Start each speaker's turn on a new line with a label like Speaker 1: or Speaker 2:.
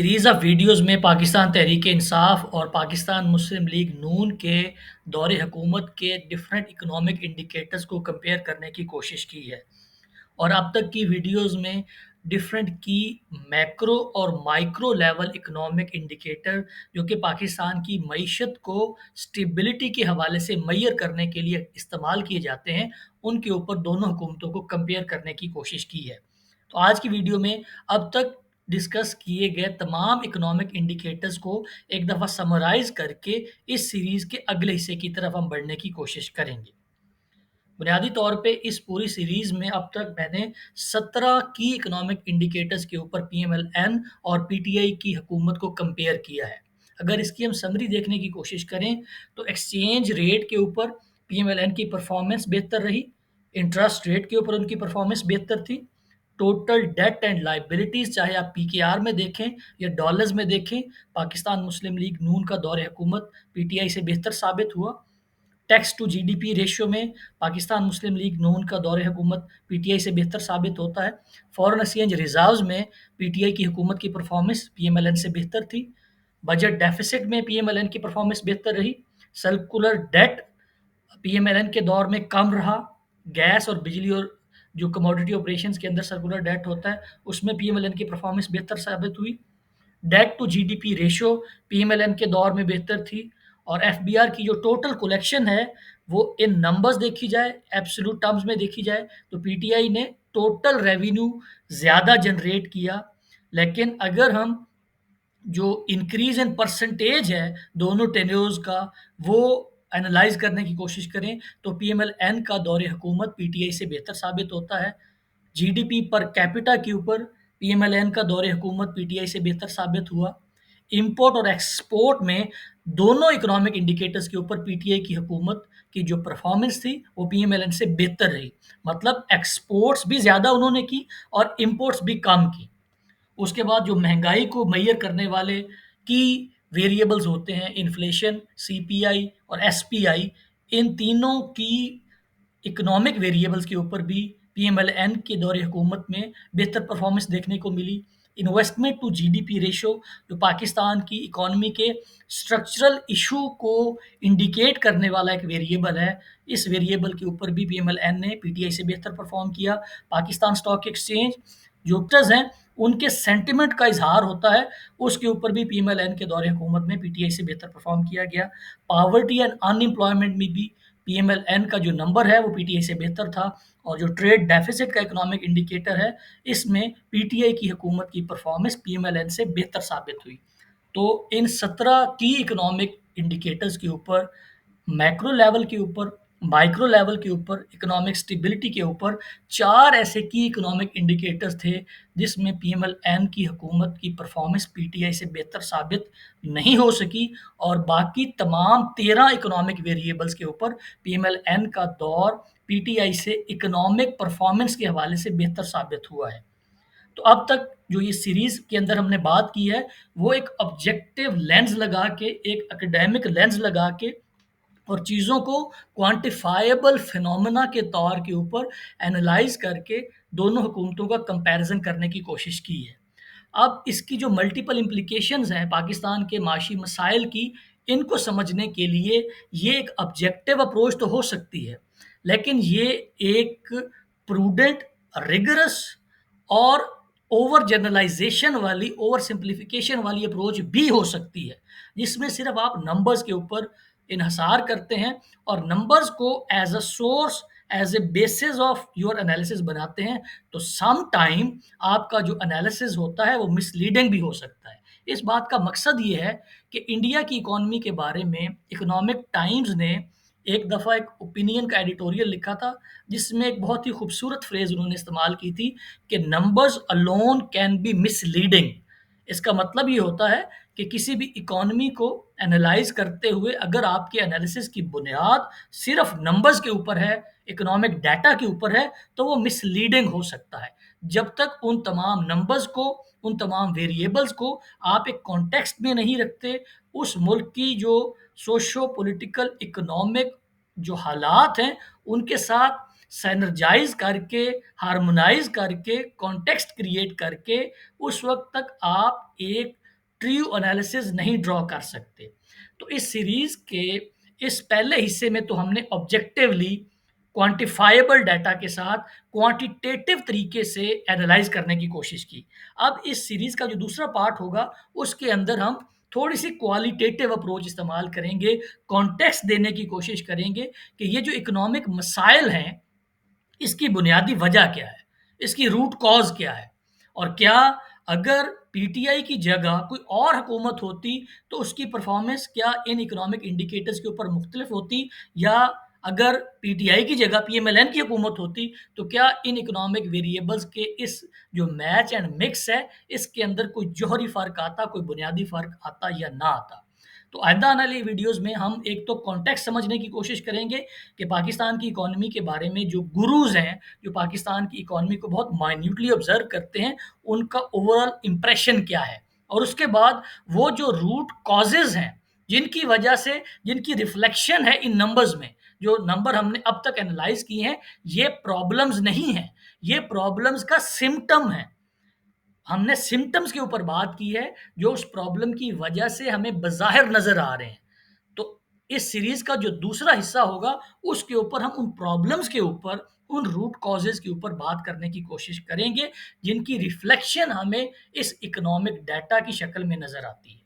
Speaker 1: Series of videos में पाकिस्तान तहरीक-ए-इंसाफ और पाकिस्तान मुस्लिम league नून के दौरे हुकूमत के डिफरेंट इकोनॉमिक इंडिकेटर्स को कंपेयर करने की कोशिश की है और अब तक की वीडियोज़ में डिफरेंट की मैक्रो और माइक्रो लेवल इकोनॉमिक इंडिकेटर जो कि पाकिस्तान की मईशत को स्टेबिलिटी के हवाले से मेज़र करने के लिए इस्तेमाल किए जाते हैं, उनके ऊपर दोनों हुकूमतों को कंपेयर करने की कोशिश की है। तो आज की वीडियो में अब तक डिस्कस किए गए तमाम इकोनॉमिक इंडिकेटर्स को एक दफ़ा समराइज़ करके इस सीरीज़ के अगले हिस्से की तरफ हम बढ़ने की कोशिश करेंगे। बुनियादी तौर पे इस पूरी सीरीज़ में अब तक मैंने 17 की इकोनॉमिक इंडिकेटर्स के ऊपर पीएमएल-एन और पीटीआई की हुकूमत को कंपेयर किया है। अगर इसकी हम समरी देखने की कोशिश करें, तो एक्सचेंज रेट के ऊपर पीएमएल-एन की परफ़ॉर्मेंस बेहतर रही, इंटरेस्ट रेट के ऊपर उनकी परफ़ॉर्मेंस बेहतर थी, टोटल डेट एंड लायबिलिटीज़ चाहे आप पीकेआर में देखें या डॉलर्स में देखें, पाकिस्तान मुस्लिम लीग नून का दौर हुकूमत पीटीआई से बेहतर साबित हुआ। टैक्स टू जीडीपी रेशियो में पाकिस्तान मुस्लिम लीग नून का दौर हुकूमत पीटीआई से बेहतर साबित होता है। फॉरेन एक्सचेंज रिजर्व्स में पीटीआई की हुकूमत की परफॉर्मेंस पीएमएलएन से बेहतर थी। बजट डेफिसिट में पीएमएलएन की परफॉर्मेंस बेहतर रही। सर्कुलर डेट पीएमएलएन के दौर में कम रहा। गैस और बिजली और जो कमोडिटी ऑपरेशंस के अंदर सर्कुलर डेट होता है, उसमें पीएमएलएन की परफॉर्मेंस बेहतर साबित हुई। Debt to GDP ratio PMLN के दौर में बेहतर थी और एफबीआर की जो टोटल कलेक्शन है वो इन नंबर्स देखी जाए, एब्सोल्यूट टर्म्स में देखी जाए, तो पीटीआई ने टोटल रेवेन्यू ज़्यादा जनरेट किया। लेकिन अगर हम जो इंक्रीज़ इन परसेंटेज है दोनों टेन्योर्स का, वो एनालाइज़ करने की कोशिश करें, तो पीएमएल-एन का दौर हुकूमत पीटीआई से बेहतर साबित होता है। जीडीपी पर कैपिटा के ऊपर पीएमएल-एन का दौर हुकूमत पीटीआई से बेहतर साबित हुआ। इम्पोर्ट और एक्सपोर्ट में दोनों इकोनॉमिक इंडिकेटर्स के ऊपर पीटीआई की हुकूमत की जो परफॉर्मेंस थी, वो पीएमएल-एन से बेहतर रही। मतलब एक्सपोर्ट्स भी ज़्यादा उन्होंने की और इम्पोर्ट्स भी कम की। उसके बाद जो महँगाई को मेज़र करने वाले की वेरिएबल्स होते हैं, इन्फ्लेशन, सीपीआई और एसपीआई, इन तीनों की इकोनॉमिक वेरिएबल्स के ऊपर भी पीएमएल-एन के दौर हुकूमत में बेहतर परफॉर्मेंस देखने को मिली। इन्वेस्टमेंट टू जीडीपी रेशियो जो पाकिस्तान की इकोनॉमी के स्ट्रक्चरल इश्यू को इंडिकेट करने वाला एक वेरिएबल है, इस वेरिएबल के ऊपर भी पीएमएल-एन ने पीटीआई से बेहतर परफॉर्म किया। पाकिस्तान स्टॉक एक्सचेंज जो ट्रेडर्स हैं, उनके सेंटिमेंट का इज़हार होता है, उसके ऊपर भी पीएमएल-एन के दौर हुकूमत में पीटीआई से बेहतर परफॉर्म किया गया। पॉवर्टी एंड अनएम्प्लॉयमेंट में भी पीएमएल-एन का जो नंबर है वो पीटीआई से बेहतर था और जो ट्रेड डेफिसिट का इकोनॉमिक इंडिकेटर है, इसमें पीटीआई की हुकूमत की परफॉर्मेंस पीएमएल-एन से बेहतर साबित हुई। तो इन 17 की इकोनॉमिक इंडिकेटर्स के ऊपर, मैक्रो लेवल के ऊपर, माइक्रो लेवल के ऊपर, इकोनॉमिक स्टेबिलिटी के ऊपर 4 ऐसे की इकोनॉमिक इंडिकेटर्स थे, जिसमें पीएमएल-एन की हुकूमत की परफॉर्मेंस पीटीआई से बेहतर साबित नहीं हो सकी और बाकी तमाम 13 इकोनॉमिक वेरिएबल्स के ऊपर पीएमएल-एन का दौर पीटीआई से इकोनॉमिक परफॉर्मेंस के हवाले से बेहतर साबित हुआ है। तो अब तक जो ये सीरीज़ के अंदर हमने बात की है, वो एक ऑब्जेक्टिव लेंस लगा के, एक एकेडमिक लेंस लगा के और चीज़ों को क्वांटिफाएबल फिनोमेना के तौर के ऊपर एनालाइज़ करके दोनों हुकूमतों का कंपैरिज़न करने की कोशिश की है। अब इसकी जो मल्टीपल इम्प्लीकेशंस हैं पाकिस्तान के माशी मसाइल की, इनको समझने के लिए ये एक ऑब्जेक्टिव अप्रोच तो हो सकती है, लेकिन ये एक प्रूडेंट, रिगरस और ओवर जनरलाइज़ेशन वाली, ओवर सिम्प्लिफिकेशन वाली अप्रोच भी हो सकती है, जिसमें सिर्फ़ आप नंबर्स के ऊपर इन्हसार करते हैं और नंबर्स को as a source, as a basis of your analysis बनाते हैं, तो सम टाइम आपका जो एनालिसिस होता है वो मिसलीडिंग भी हो सकता है। इस बात का मकसद ये है कि इंडिया की इकोनॉमी के बारे में इकोनॉमिक टाइम्स ने एक दफ़ा एक ओपिनियन का एडिटोरियल लिखा था, जिसमें एक बहुत ही खूबसूरत फ्रेज़ उन्होंने इस्तेमाल की थी कि numbers alone can be misleading. इसका मतलब ये होता है कि किसी भी इकोनॉमी को एनालाइज़ करते हुए अगर आपके एनालिसिस की बुनियाद सिर्फ़ नंबर्स के ऊपर है, इकोनॉमिक डाटा के ऊपर है, तो वो मिसलीडिंग हो सकता है। जब तक उन तमाम नंबर्स को, उन तमाम वेरिएबल्स को आप एक कॉन्टेक्स्ट में नहीं रखते, उस मुल्क की जो सोशो पॉलिटिकल, इकोनॉमिक जो हालात हैं, उनके साथ सिनर्जाइज़ करके, हार्मोनाइज़ करके, कॉन्टेक्स्ट क्रिएट करके, उस वक़्त तक आप एक ट्रू एनालिसिस नहीं ड्रॉ कर सकते। तो इस सीरीज़ के इस पहले हिस्से में तो हमने ऑब्जेक्टिवली क्वांटिफाइबल डाटा के साथ क्वांटिटेटिव तरीके से एनालाइज़ करने की कोशिश की। अब इस सीरीज़ का जो दूसरा पार्ट होगा, उसके अंदर हम थोड़ी-सी क्वालिटेटिव अप्रोच इस्तेमाल करेंगे, कॉन्टेक्स्ट देने की कोशिश करेंगे कि ये जो इकोनॉमिक मसाइल हैं, इसकी बुनियादी वजह क्या है? इसकी रूट कॉज़ क्या है? और क्या अगर पीटीआई की जगह कोई और हुकूमत होती, तो उसकी परफ़ॉर्मेंस क्या इन इकोनॉमिक इंडिकेटर्स के ऊपर मुख्तलिफ होती? या अगर पीटीआई की जगह पीएमएलएन की हुकूमत होती, तो क्या इन इकोनॉमिक वेरिएबल्स के इस जो मैच एंड मिक्स है, इसके अंदर कोई जौहरी फ़र्क आता, कोई बुनियादी फ़र्क आता या ना आता? तो आइंदा आने वाली वीडियोज़ में हम एक तो कॉन्टेक्स्ट समझने की कोशिश करेंगे कि पाकिस्तान की इकॉनमी के बारे में जो गुरुज़ हैं, जो पाकिस्तान की इकॉनमी को बहुत माइन्यूटली ऑब्ज़र्व करते हैं, उनका ओवरऑल इंप्रेशन क्या है? और उसके बाद वो जो रूट कॉज़ेज़ हैं, जिनकी वजह से जिनकी रिफ्लेक्शन है इन नंबर्स में, जो नंबर हमने अब तक एनालाइज़ किए हैं, ये प्रॉब्लम्स नहीं हैं, ये प्रॉब्लम्स का सिम्पटम है। हमने सिम्पटम्स के ऊपर बात की है, जो उस प्रॉब्लम की वजह से हमें बज़ाहिर नज़र आ रहे हैं। तो इस सीरीज़ का जो दूसरा हिस्सा होगा, उसके ऊपर हम उन प्रॉब्लम्स के ऊपर, उन रूट कॉज़ेज़ के ऊपर बात करने की कोशिश करेंगे, जिनकी रिफ्लेक्शन हमें इस इकोनॉमिक डाटा की शक्ल में नज़र आती है।